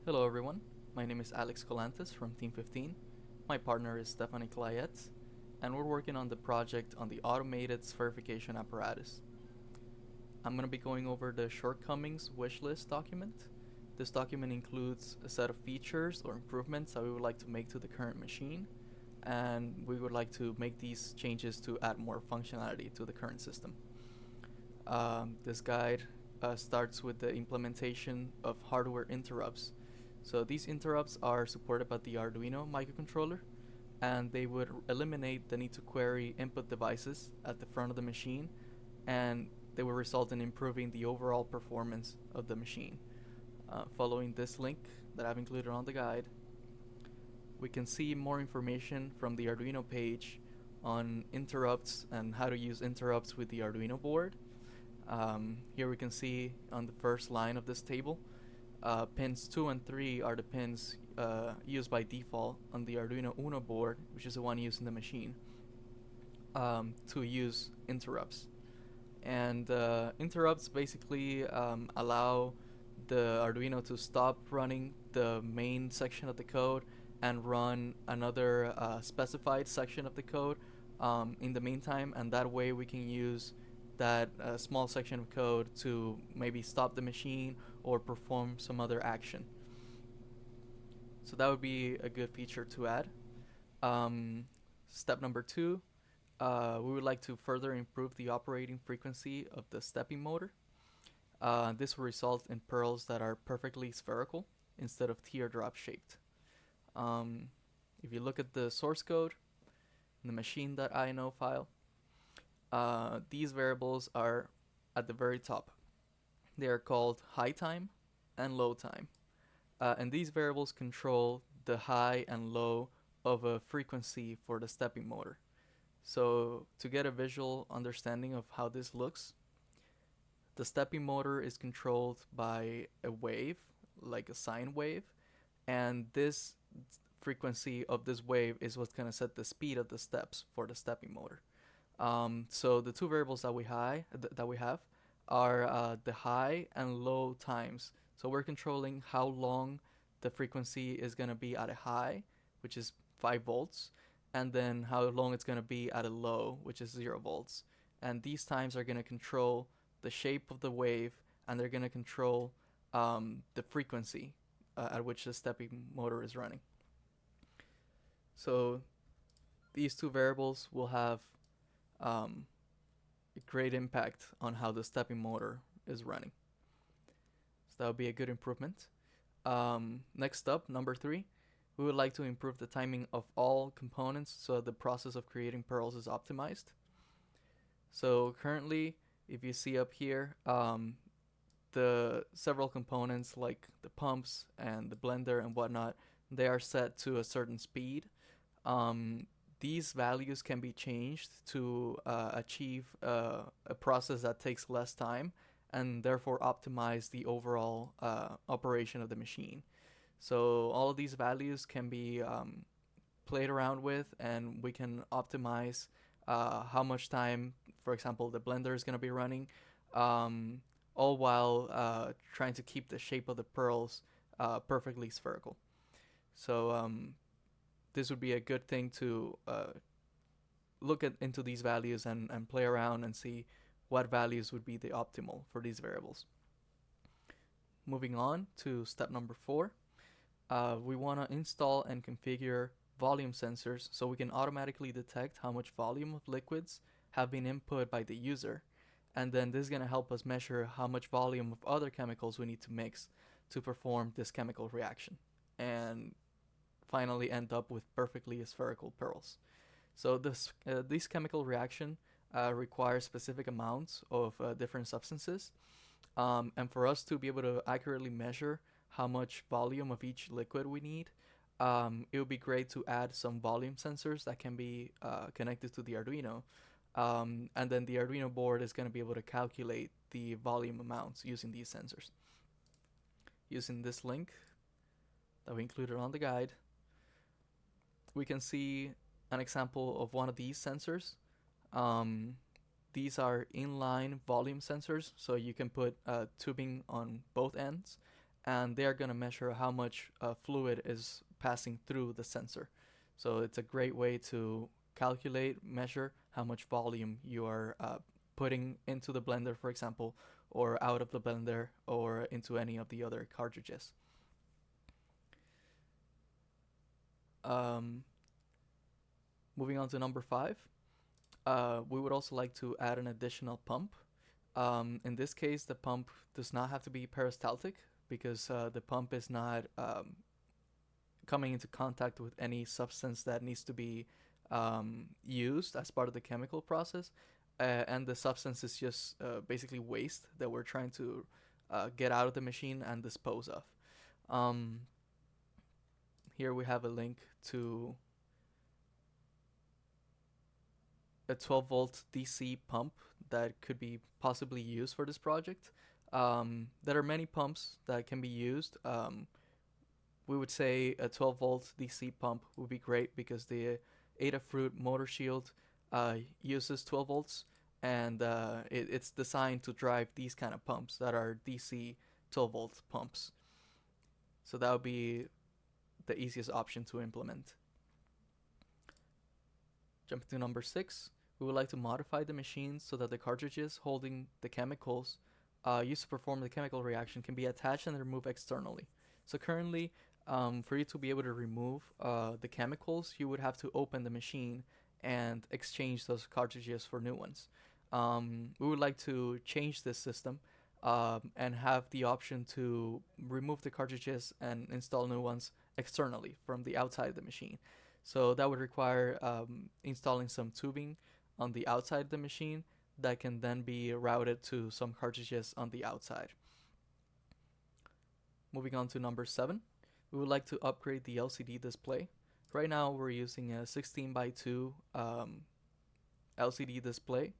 Hello everyone, my name is Alex Collantes from Team 15. My partner is Stephanie Cliett, and we're working on the project on the Automated Spherification Apparatus. I'm going to be going over the Shortcommings Wishlist document. This document includes a set of features or improvements that we would like to make to the current machine, and we would like to make these changes to add more functionality to the current system. This guide starts with the implementation of hardware interrupts. So these interrupts are supported by the Arduino microcontroller, and they would eliminate the need to query input devices at the front of the machine, and they will result in improving the overall performance of the machine. Following this link that I've included on the guide, we can see more information from the Arduino page on interrupts and how to use interrupts with the Arduino board. Here we can see on the first line of this table, pins 2 and 3 are the pins used by default on the Arduino Uno board, which is the one used in the machine, to use interrupts. And interrupts basically allow the Arduino to stop running the main section of the code and run another specified section of the code in the meantime, and that way we can use that small section of code to maybe stop the machine or perform some other action. So that would be a good feature to add. Step number 2, we would like to further improve the operating frequency of the stepping motor. This will result in pearls that are perfectly spherical instead of teardrop shaped. If you look at the source code in the machine.ini file, these variables are at the very top. They are called high time and low time. And these variables control the high and low of a frequency for the stepping motor. So to get a visual understanding of how this looks, the stepping motor is controlled by a wave, like a sine wave, and this frequency of this wave is what's going to set the speed of the steps for the stepping motor. So the two variables that we have are the high and low times. So we're controlling how long the frequency is going to be at a high, which is 5 volts, and then how long it's going to be at a low, which is 0 volts. And these times are going to control the shape of the wave, and they're going to control the frequency at which the stepping motor is running. So these two variables will have a great impact on how the stepping motor is running. So that would be a good improvement. Next up, number 3, we would like to improve the timing of all components so that the process of creating pearls is optimized. So currently, if you see up here, the several components like the pumps and the blender and whatnot, they are set to a certain speed. These values can be changed to achieve a process that takes less time and therefore optimize the overall operation of the machine. So all of these values can be played around with, and we can optimize how much time, for example, the blender is going to be running, all while trying to keep the shape of the pearls perfectly spherical. So this would be a good thing to look into these values and play around and see what values would be the optimal for these variables. Moving on to step number 4, we want to install and configure volume sensors so we can automatically detect how much volume of liquids have been input by the user, and then this is going to help us measure how much volume of other chemicals we need to mix to perform this chemical reaction, and finally end up with perfectly spherical pearls. So this chemical reaction requires specific amounts of different substances, and for us to be able to accurately measure how much volume of each liquid we need, it would be great to add some volume sensors that can be connected to the Arduino, and then the Arduino board is going to be able to calculate the volume amounts using these sensors. Using this link that we included on the guide, we can see an example of one of these sensors. These are inline volume sensors, so you can put tubing on both ends, and they are going to measure how much fluid is passing through the sensor. So it's a great way to calculate, measure how much volume you are putting into the blender, for example, or out of the blender, or into any of the other cartridges. Moving on to number 5, we would also like to add an additional pump. In this case, the pump does not have to be peristaltic, because the pump is not coming into contact with any substance that needs to be used as part of the chemical process, and the substance is just basically waste that we're trying to get out of the machine and dispose of. Here we have a link to a 12-volt DC pump that could be possibly used for this project. There are many pumps that can be used. We would say a 12-volt DC pump would be great, because the Adafruit motor shield uses 12 volts, and it's designed to drive these kind of pumps that are DC 12-volt pumps. So that would be the easiest option to implement. Jumping to number 6, we would like to modify the machine so that the cartridges holding the chemicals used to perform the chemical reaction can be attached and removed externally. So currently, for you to be able to remove the chemicals, you would have to open the machine and exchange those cartridges for new ones. We would like to change this system and have the option to remove the cartridges and install new ones externally from the outside of the machine. So that would require installing some tubing on the outside of the machine that can then be routed to some cartridges on the outside. Moving on to number 7, we would like to upgrade the LCD display. Right now we're using a 16:2 LCD display,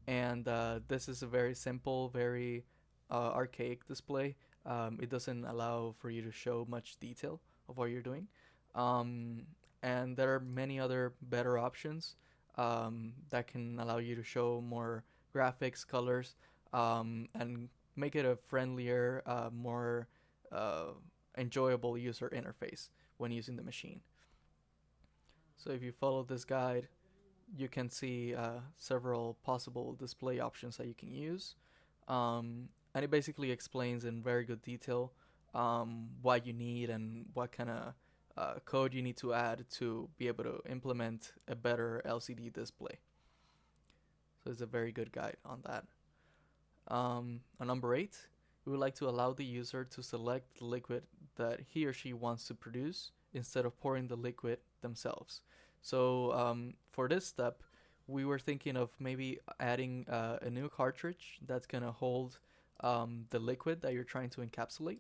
and this is a very simple, very archaic display. It doesn't allow for you to show much detail of what you're doing. And there are many other better options that can allow you to show more graphics, colors, and make it a friendlier, more enjoyable user interface when using the machine. So if you follow this guide, you can see several possible display options that you can use. And it basically explains in very good detail what you need and what kind of code you need to add to be able to implement a better LCD display. So it's a very good guide on that. On number 8, we would like to allow the user to select the liquid that he or she wants to produce instead of pouring the liquid themselves. So for this step, we were thinking of maybe adding a new cartridge that's going to hold the liquid that you're trying to encapsulate.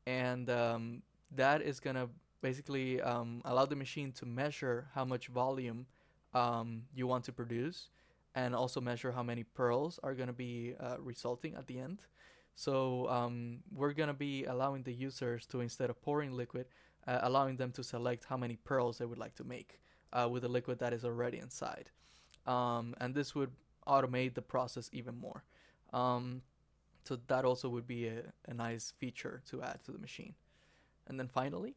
And that is going to basically allow the machine to measure how much volume you want to produce, and also measure how many pearls are going to be resulting at the end. So we're going to be allowing the users to, instead of pouring liquid, allowing them to select how many pearls they would like to make with the liquid that is already inside. And this would automate the process even more. So that also would be a nice feature to add to the machine. And then finally,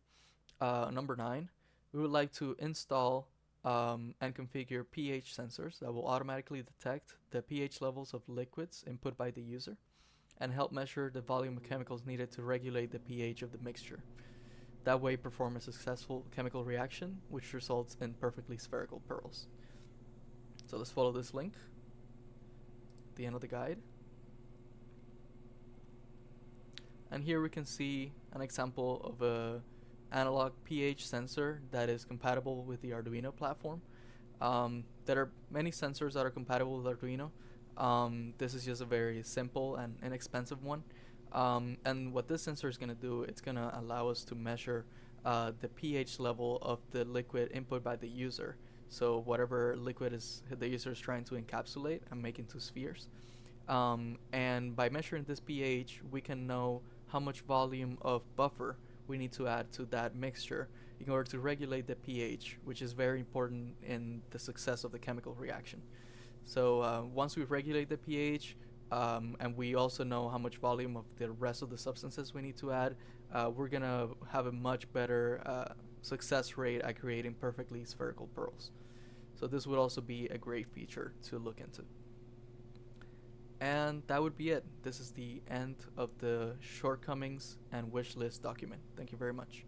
number 9, we would like to install and configure pH sensors that will automatically detect the pH levels of liquids input by the user and help measure the volume of chemicals needed to regulate the pH of the mixture. That way, perform a successful chemical reaction, which results in perfectly spherical pearls. So let's follow this link at the end of the guide. And here we can see an example of a analog pH sensor that is compatible with the Arduino platform. There are many sensors that are compatible with Arduino. This is just a very simple and inexpensive one. And what this sensor is going to do, it's going to allow us to measure the pH level of the liquid input by the user. So whatever liquid is the user is trying to encapsulate and make into spheres. And by measuring this pH, we can know how much volume of buffer we need to add to that mixture in order to regulate the pH, which is very important in the success of the chemical reaction. So once we regulate the pH, and we also know how much volume of the rest of the substances we need to add, we're going to have a much better success rate at creating perfectly spherical pearls. So this would also be a great feature to look into. And that would be it. This is the end of the shortcomings and wish list document. Thank you very much.